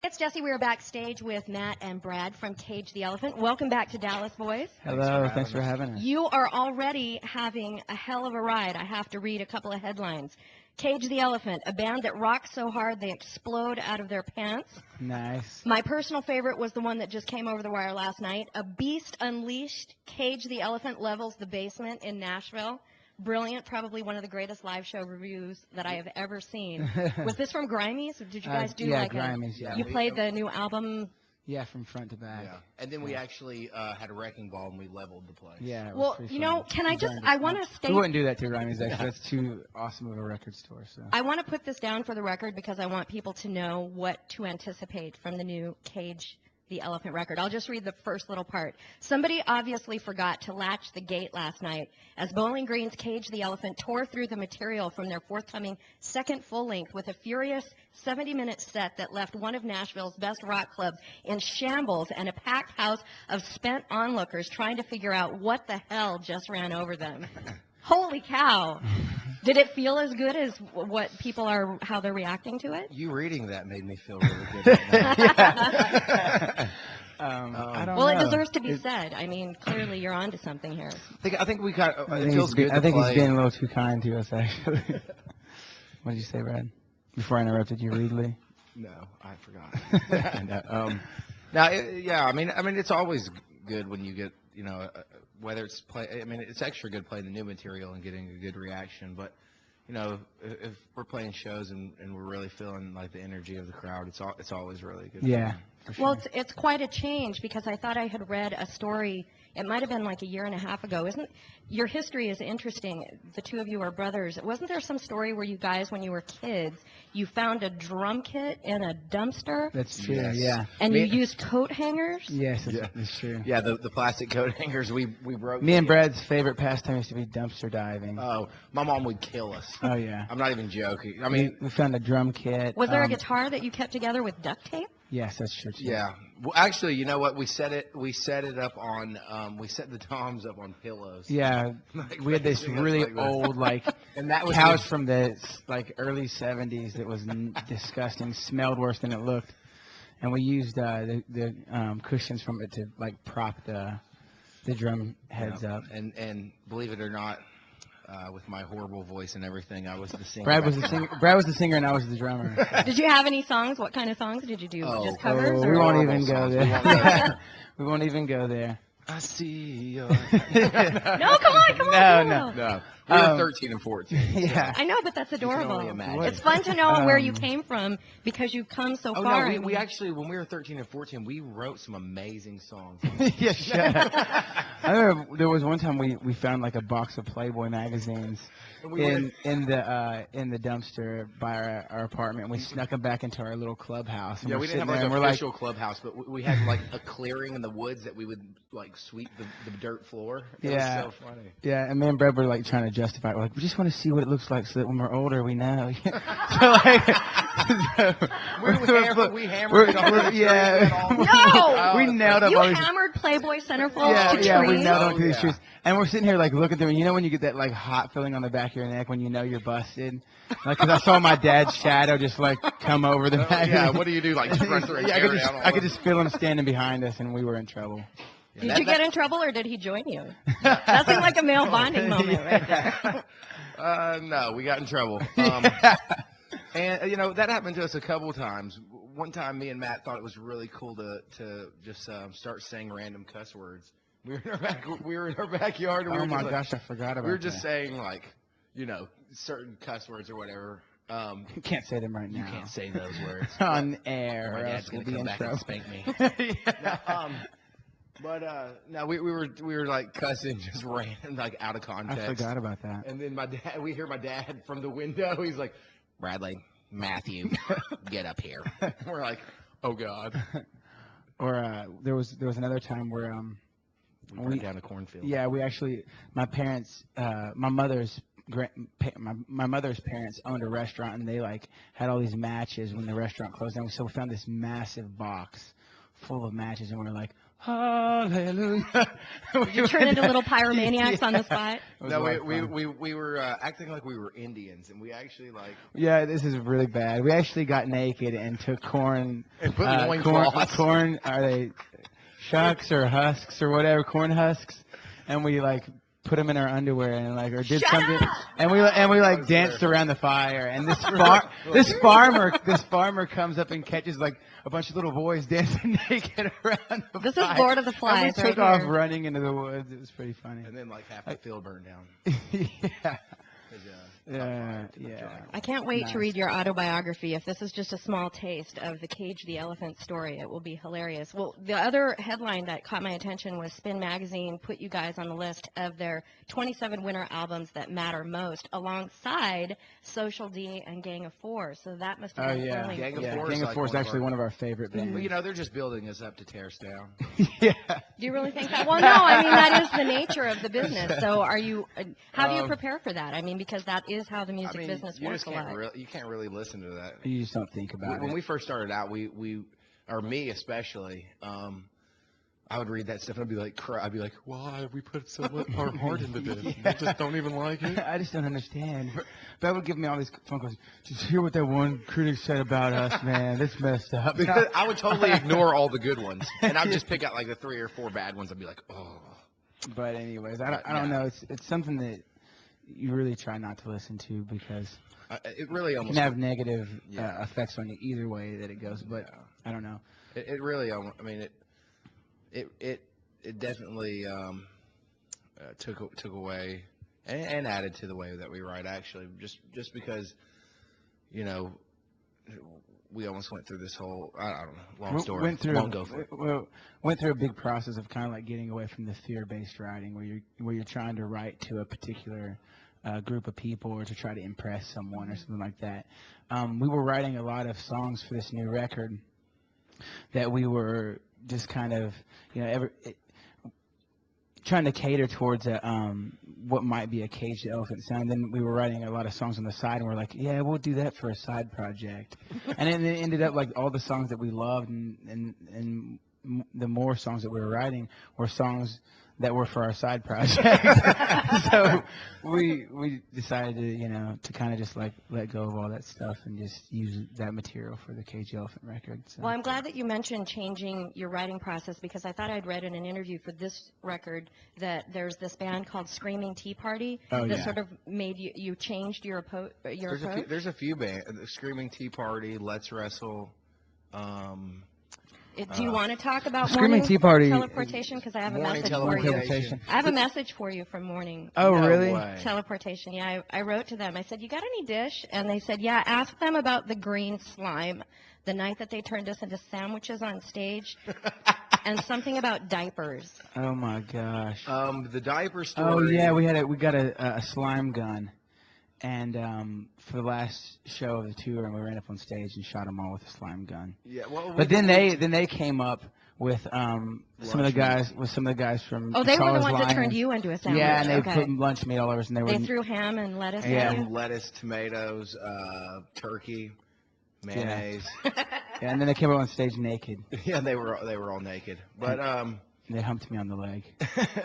It's Jessie. We are backstage with Matt and Brad from Cage the Elephant. Welcome back to Dallas, boys. Hello, thanks for having us. You are already having a hell of a ride. I have to read a couple of headlines. Cage the Elephant, a band that rocks so hard they explode out of their pants. Nice. My personal favorite was the one that just came over the wire last night. A Beast Unleashed, Cage the Elephant levels the basement in Nashville. Brilliant, probably one of the greatest live show reviews that I have ever seen. Was this from Grimey's? Or did you guys do like Grimey's, yeah. You played the new album? Yeah, from front to back. Yeah, and then we actually had a wrecking ball and we leveled the place. Yeah. It was Well, pretty you fun. know, can I just, I want to state. We wouldn't do that to Grimey's, actually. That's too awesome of a record store. So. I want to put this down for the record because I want people to know what to anticipate from the new Cage the Elephant record. I'll just read the first little part. Somebody obviously forgot to latch the gate last night as Bowling Green's Cage the Elephant tore through the material from their forthcoming second full length with a furious 70-minute set that left one of Nashville's best rock clubs in shambles and a packed house of spent onlookers trying to figure out what the hell just ran over them. Holy cow. Did it feel as good as what people are, how they're reacting to it? You reading that made me feel really good right now. I don't Well, know. it deserves to be said. I mean, clearly you're onto something here. I think we got. I It think feels good. I think to he's play. being a little too kind to us, actually. What did you say, Brad? Before I interrupted you rudely. No, I forgot. Yeah. I mean, it's always good when you get, whether it's play. I mean, it's extra good playing the new material and getting a good reaction. But, if we're playing shows and we're really feeling like the energy of the crowd, it's always really good. Yeah. For sure. Well, it's quite a change because I thought I had read a story. It might have been like a year and a half ago. Your history is interesting. The two of you are brothers. Wasn't there some story where you guys, when you were kids, you found a drum kit in a dumpster? That's true, Yes. yeah. And you used coat hangers? Yes, that's true. Yeah, the plastic coat hangers we broke. Me and Brad's favorite pastime used to be dumpster diving. Oh, my mom would kill us. Oh, yeah. I'm not even joking. I mean, We found a drum kit. Was there a guitar that you kept together with duct tape? Yes, that's true, too. yeah. Well, actually, you know what? We set it up on. We set the toms up on pillows. Yeah, Like, we had this facing us really like this. old, And that was couch from the early 70s that was disgusting, smelled worse than it looked, and we used the cushions from it to prop the drum heads up. And believe it or not, with my horrible voice and everything, I was the singer. Brad was the singer. Brad was the singer, and I was the drummer. Did you have any songs? What kind of songs did you do? Just covers? we or? won't Horrible even go songs. there. We won't go there. We won't even go there. I see. No, come on. No. No, we were 13 and 14. Yeah. I know, but that's adorable. only imagine. It's fun to know where you came from because you've come so Oh far. no, we actually, when we were 13 and 14, we wrote some amazing songs. Yeah, shut up. I remember there was one time we found a box of Playboy magazines in the dumpster by our apartment. And we snuck them back into our little clubhouse. And Yeah, we're we didn't sitting have there an and we're official clubhouse, but we had a clearing in the woods that we would sweep the dirt floor. It was so funny. Yeah, and me and Brad were trying to justify it. We're we just want to see what it looks like so that when we're older we know. We hammered it on the tree. No! We nailed up You all these. hammered Playboy centerfolds to Yeah, we trees? nailed up to these yeah. trees. And we're sitting here looking through, and you know when you get that hot feeling on the back of your neck when you know you're busted? Because I saw my dad's shadow just come over the back. Yeah, what do you do? Just run through and Yeah, tear down all I could of just feel him standing behind us, and we were in trouble. it. Did you get in trouble or did he join you? That seemed like a male bonding moment right there. No, we got in trouble. And that happened to us a couple times. One time, me and Matt thought it was really cool to just start saying random cuss words. We were in our backyard. And we Oh were my just gosh, I forgot about that. we were just saying certain cuss words or whatever. You can't say them right now. You can't say those words on air. My or dad's else we'll gonna be come in back trouble. and spank me. No, we were cussing just random, out of context. I forgot about that. And then we hear my dad from the window. He's like, Bradley, Matthew, get up here. We're like, oh God. Or there was another time where We burned down a cornfield. yeah, we actually my parents my mother's my mother's parents owned a restaurant, and they had all these matches when the restaurant closed down. So we found this massive box full of matches, and we were like, hallelujah. You turn into little pyromaniacs on the spot. No, we were acting like we were Indians, and we actually like Yeah, this is really bad. We actually got naked and took corn. and put loincloths. Corn, are they shucks or husks or whatever, corn husks, and we like put them in our underwear and like or did Shut something, up! and we like danced around the fire. And this farmer comes up and catches like a bunch of little boys dancing naked around the This fire. is Lord of the And Flies we right took off here. running into the woods. It was pretty funny. And then like half the field burned down. Yeah. 'Cause, Yeah. I can't wait Nice. to read your autobiography. If this is just a small taste of the Cage the Elephant story, it will be hilarious. Well, the other headline that caught my attention was Spin Magazine put you guys on the list of their 27 winter albums that matter most, alongside Social D and Gang of Four. So that must have Oh been yeah. early. Gang of Yeah. Four is Gang of like Four is one of actually our- one of our favorite bands. But you know, they're just building us up to tear us down. Yeah. Do you really think that? Well, no. I mean, that is the nature of the business. So, are you? How do you prepare for that? I mean, because that is how the music business you works just a lot. you can't really listen to that. You just don't think about When it. we first started out, we or me especially, I would read that stuff and I'd be like, cry. I'd be like, why we put so much our heart into this? You just don't even like it. I just don't understand. That would give me all these phone calls. Did you hear what that one critic said about us, man? This messed up. Because I would totally ignore all the good ones, and I'd just pick out like the 3 or 4 bad ones. I'd be like, oh. But anyways, I don't know. It's something that you really try not to listen to because It really it almost can have negative Yeah. effects on you either way that it goes. But I don't know. It really, I mean, it definitely took away and added to the way that we write. Actually, just because, you know, we almost went through this whole I don't know long story. Won't go for it. Went through a big process of kind of like getting away from the fear-based writing, where you're trying to write to a particular group of people or to try to impress someone or something like that. We were writing a lot of songs for this new record that we were just kind of, you know, trying to cater towards what might be a caged elephant sound. Then we were writing a lot of songs on the side, and we're like, yeah, we'll do that for a side project. And then it ended up like all the songs that we loved and the more songs that we were writing were songs that were for our side project. So we decided to, you know, to kind of just like let go of all that stuff and just use that material for the Cage the Elephant record. So. Well, I'm glad that you mentioned changing your writing process because I thought I'd read in an interview for this record that there's this band called Screaming Tea Party that sort of made you changed your approach. There's a few bands: Screaming Tea Party, Let's Wrestle. Do you want to talk about Screaming Morning Tea Party Teleportation? Because I have a Morning message for you. Teleportation. I have a message for you from Morning Oh, really? way. Teleportation. Yeah, I wrote to them. I said, you got any dish? And they said, yeah, ask them about the green slime the night that they turned us into sandwiches on stage and something about diapers. Oh my gosh. The diaper story. Oh yeah, we got a slime gun, and for the last show of the tour, and we ran up on stage and shot them all with a slime gun. Yeah, well, But then they came up with some of the guys from. Oh, they were the Charles ones that Lyons. turned you into a sandwich. Yeah, and they okay. put lunch meat all over us, and They threw ham and lettuce Yeah. at you. lettuce, tomatoes, turkey, mayonnaise. Yeah, and then they came up on stage naked. Yeah, they were all naked. But They humped me on the leg.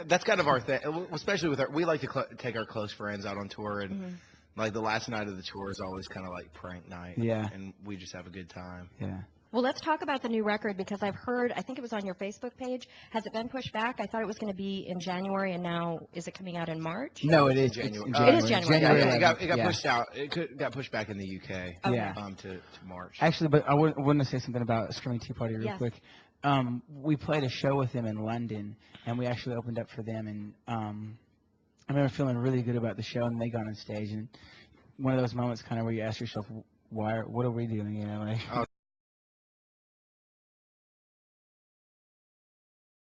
that's kind of our thing, especially with we like to take our close friends out on tour, and like the last night of the tour is always kind of like prank night. Yeah. And we just have a good time. Yeah. Well, let's talk about the new record because I've heard, I think it was on your Facebook page. Has it been pushed back? I thought it was going to be in January, and now is it coming out in March? No, it is. January. It's It is January. Yeah, it got 11th. pushed out. It got pushed back in the UK. Okay. Yeah. To March. Actually, but I want to say something about Screaming Tea Party real Yes. quick. We played a show with them in London, and we actually opened up for them. And I remember feeling really good about the show, and they got on stage, and one of those moments kind of where you ask yourself, what are we doing? You know, like.